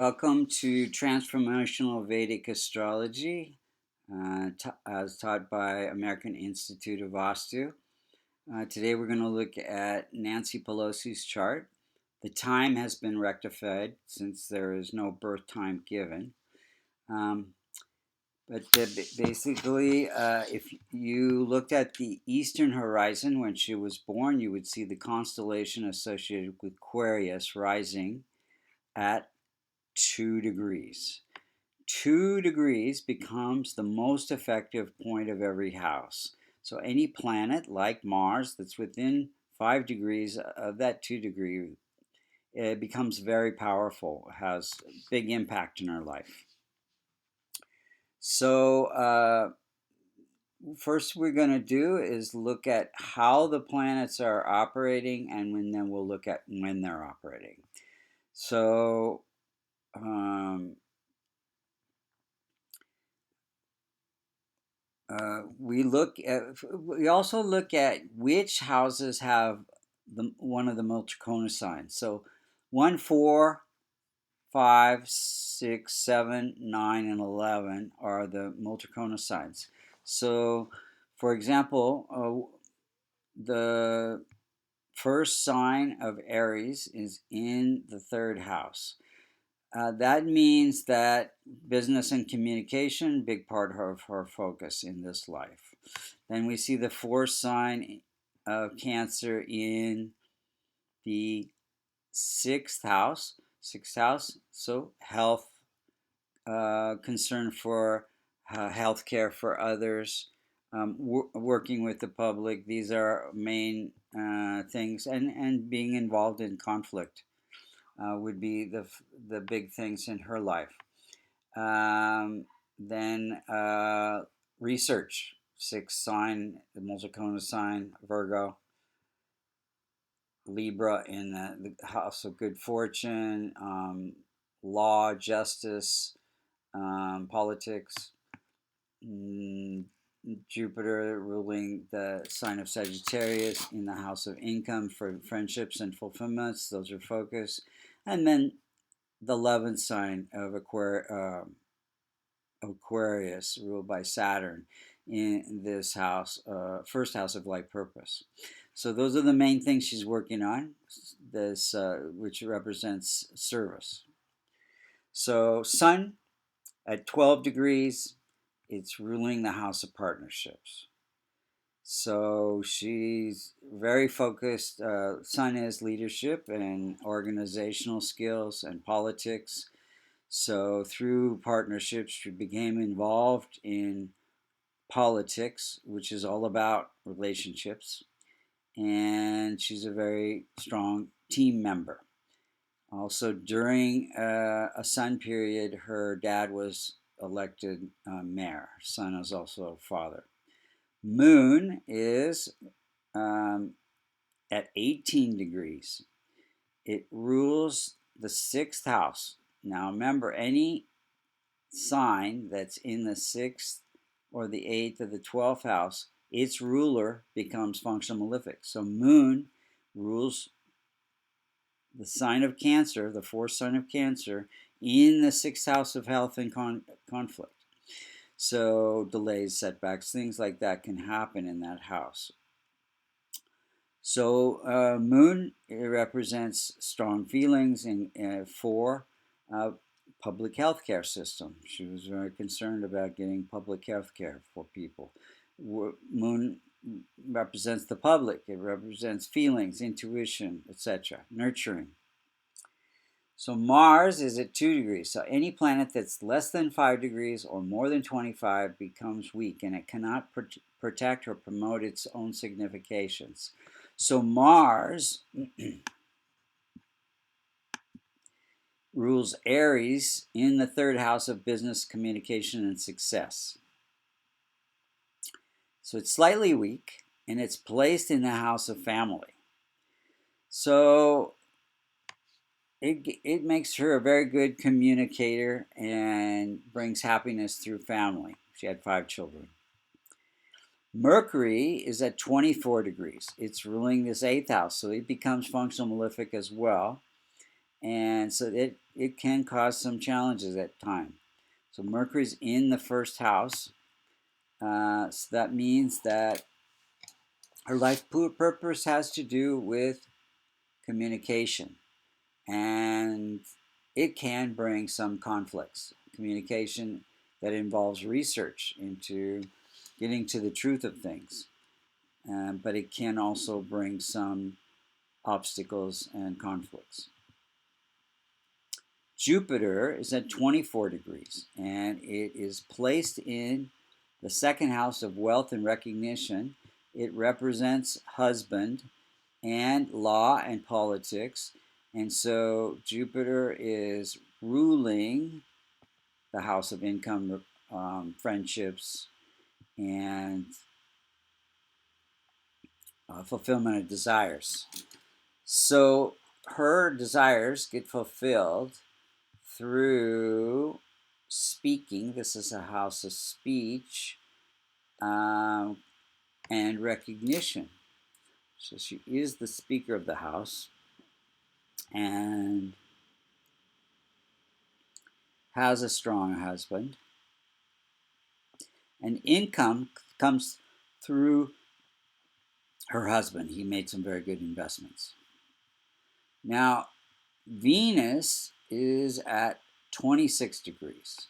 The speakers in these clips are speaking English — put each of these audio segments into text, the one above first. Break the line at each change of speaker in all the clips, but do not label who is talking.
Welcome to Transformational Vedic Astrology, as taught by American Institute of Vastu. Today we're going to look at Nancy Pelosi's chart. The time has been rectified since there is no birth time given. But basically, if you looked at the eastern horizon when she was born, you would see the constellation associated with Aquarius rising at 2 degrees. 2 degrees becomes the most effective point of every house. So any planet like Mars that's within 5 degrees of that 2 degree, it becomes very powerful, has big impact in our life. So first we're going to do is look at how the planets are operating, and then we'll look at when they're operating. So we also look at which houses have one of the Multicorna signs. So 1, 4, 5, 6, 7, 9, and 11 are the Multicorna signs. So, for example, the first sign of Aries is in the 3rd house. That means that business and communication, big part of her focus in this life. Then we see the 4th sign of Cancer in the 6th house. 6th house, so health, concern for health care for others, working with the public. These are main things, and being involved in conflict. Would be the big things in her life. Then research, 6th sign, the Multicorna sign, Virgo, Libra in the house of good fortune, law, justice, politics. Jupiter ruling the sign of Sagittarius in the house of income for friendships and fulfillments. Those are focus. And then the 11th sign of Aquarius, ruled by Saturn, in this house, 1st house of life purpose. So those are the main things she's working on, this which represents service. So Sun at 12 degrees, it's ruling the house of partnerships. So she's very focused. Sun is leadership and organizational skills and politics. So through partnerships, she became involved in politics, which is all about relationships. And she's a very strong team member. Also, during a Sun period, her dad was elected mayor. Sun is also a father. Moon is at 18 degrees. It rules the 6th house. Now remember, any sign that's in the 6th or the 8th or the 12th house, its ruler becomes functional malefic. So Moon rules the sign of Cancer, the 4th sign of Cancer, in the 6th house of health and conflict. So delays, setbacks, things like that can happen in that house. So Moon, it represents strong feelings for public health care system. She was very concerned about getting public health care for people. Moon represents the public. It represents feelings, intuition, etc., nurturing. So Mars is at 2 degrees. So any planet that's less than 5 degrees or more than 25 becomes weak, and it cannot protect or promote its own significations. So Mars rules Aries in the 3rd house of business, communication, and success. So it's slightly weak, and it's placed in the house of family. So it makes her a very good communicator and brings happiness through family. She had 5 children. Mercury is at 24 degrees. It's ruling this 8th house, so it becomes functional malefic as well. and so it can cause some challenges at times. So Mercury's in the first house, so that means that her life purpose has to do with communication, and it can bring some conflicts. Communication that involves research into getting to the truth of things, but it can also bring some obstacles and conflicts. Jupiter is at 24 degrees, and it is placed in the second house of wealth and recognition. It represents husband and law and politics. And so Jupiter is ruling the house of income, friendships, and fulfillment of desires. So her desires get fulfilled through speaking. This is a house of speech, um, and recognition. So she is the speaker of the house and has a strong husband. And income comes through her husband. He made some very good investments. Now, Venus is at 26 degrees.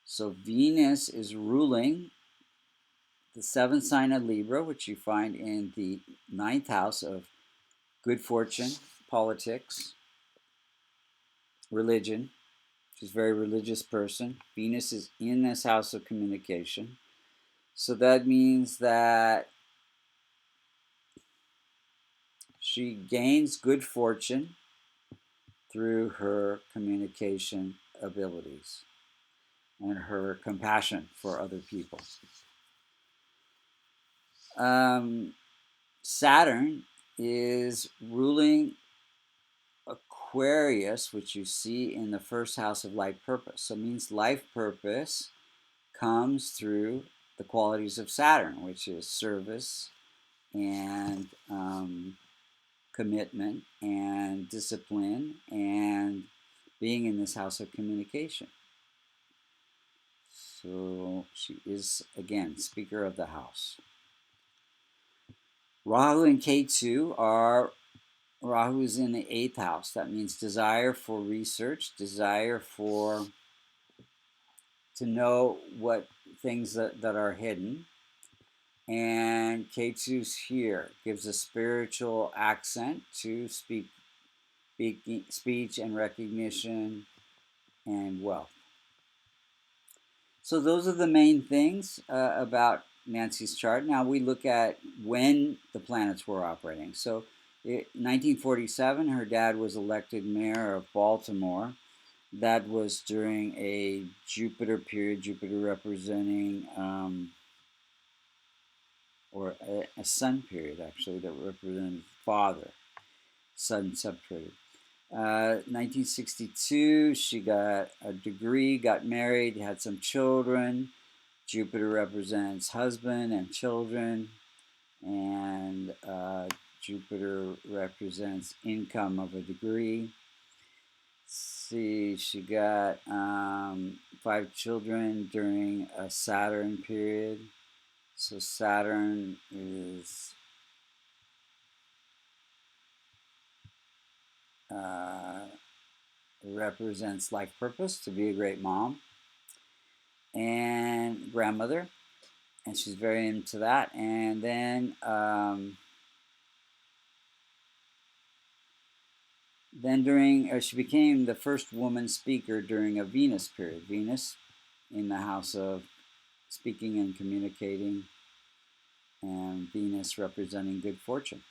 So Venus is ruling the seventh sign of Libra, which you find in the ninth house of good fortune, politics, religion. She's a very religious person. Venus is in this house of communication. So that means that she gains good fortune through her communication abilities and her compassion for other people. Saturn is ruling Aquarius, which you see in the first house of life purpose. So it means life purpose comes through the qualities of Saturn, which is service and commitment and discipline and being in this house of communication. So she is, again, speaker of the house. Rahu and Ketu are, Rahu is in the eighth house. That means desire for research, desire for to know what things that are hidden. And Ketu's here, gives a spiritual accent to speech and recognition and wealth. So those are the main things about Nancy's chart. Now we look at when the planets were operating. So in 1947, her dad was elected mayor of Baltimore. That was during a Jupiter period, Jupiter representing, or a sun period actually, that represented father, sun separated. 1962, she got a degree, got married, had some children. Jupiter represents husband and children, and Jupiter represents income of a degree. See, she got 5 children during a Saturn period. So Saturn is represents life purpose, to be a great mom and grandmother, and she's very into that. And then during, she became the first woman speaker during a Venus period. Venus in the house of speaking and communicating, and Venus representing good fortune.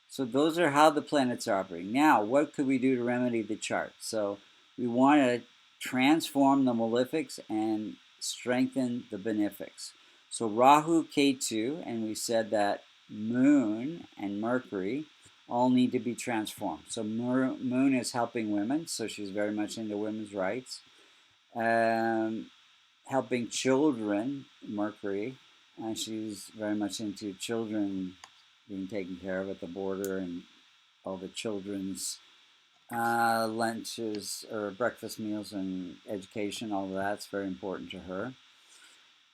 So those are how the planets are operating. Now, what could we do to remedy the chart? So we want to transform the malefics and strengthen the benefics. So Rahu, Ketu, and we said that Moon and Mercury all need to be transformed. So Moon is helping women, so she's very much into women's rights. Helping children, Mercury, and she's very much into children being taken care of at the border and all the children's lunches or breakfast meals and education, all of that's very important to her.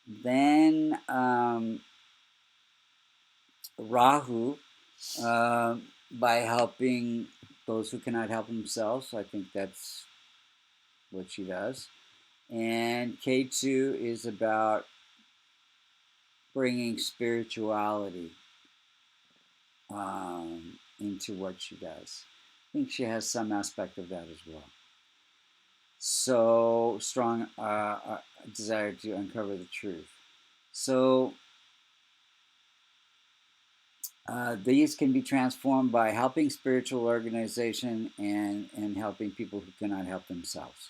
Then Rahu, uh, by helping those who cannot help themselves. I think that's what she does. And K2 is about bringing spirituality into what she does. I think she has some aspect of that as well. So strong desire to uncover the truth. So these can be transformed by helping spiritual organization and helping people who cannot help themselves.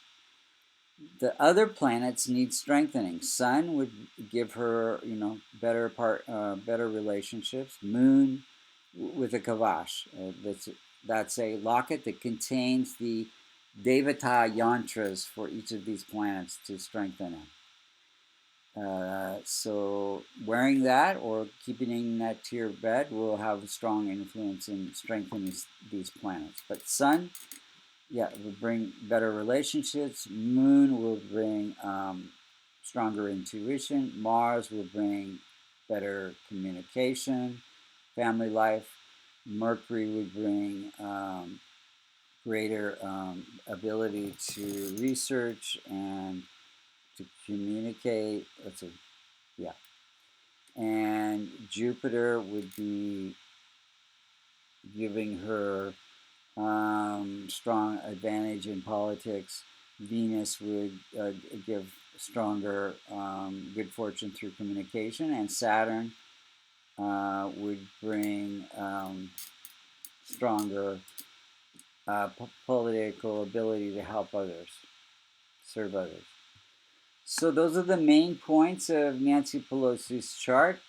The other planets need strengthening. Sun would give her, better relationships. Moon with a kavash. That's a locket that contains the devata yantras for each of these planets to strengthen them. So wearing that or keeping that to your bed will have a strong influence in strengthening these planets. But Sun, yeah, it will bring better relationships. Moon will bring stronger intuition. Mars will bring better communication, family life. Mercury would bring greater ability to research and to communicate. Yeah. And Jupiter would be giving her strong advantage in politics. Venus would give stronger good fortune through communication, and Saturn would bring stronger political ability to help others, serve others. So those are the main points of Nancy Pelosi's chart.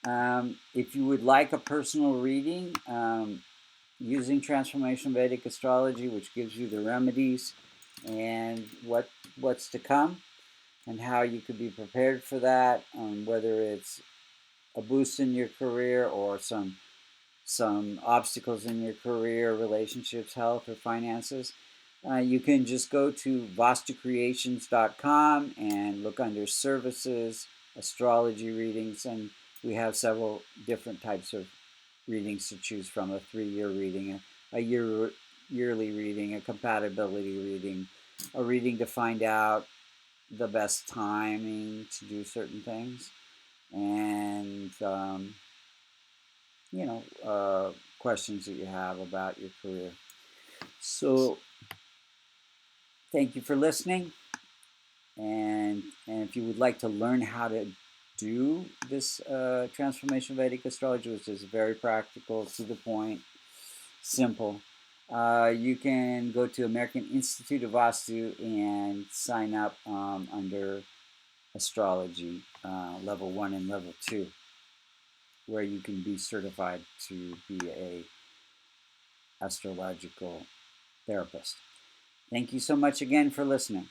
If you would like a personal reading, using transformation Vedic astrology, which gives you the remedies and what's to come, and how you could be prepared for that, whether it's a boost in your career or some obstacles in your career, relationships, health, or finances. You can just go to vastucreations.com and look under services, astrology readings, and we have several different types of readings to choose from: a 3-year reading, a yearly reading, a compatibility reading, a reading to find out the best timing to do certain things, and questions that you have about your career. So thank you for listening, and if you would like to learn how to do this transformation Vedic astrology, which is very practical, to the point, simple, you can go to American Institute of Vastu and sign up under astrology level 1 and level 2, where you can be certified to be a astrological therapist. Thank you so much again for listening.